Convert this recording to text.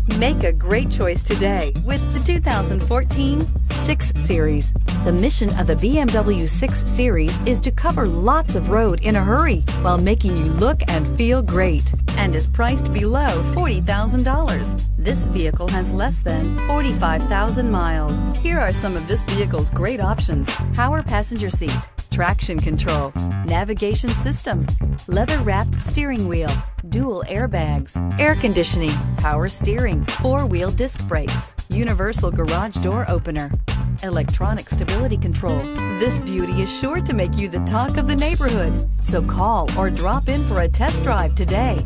Make a great choice today with the 2014 6 Series. The mission of the BMW 6 Series is to cover lots of road in a hurry while making you look and feel great, and is priced below $40,000. This vehicle has less than 45,000 miles. Here are some of this vehicle's great options: power passenger seat, traction control, navigation system, leather-wrapped steering wheel, dual airbags, air conditioning, power steering, four-wheel disc brakes, universal garage door opener, electronic stability control. This beauty is sure to make you the talk of the neighborhood. So call or drop in for a test drive today.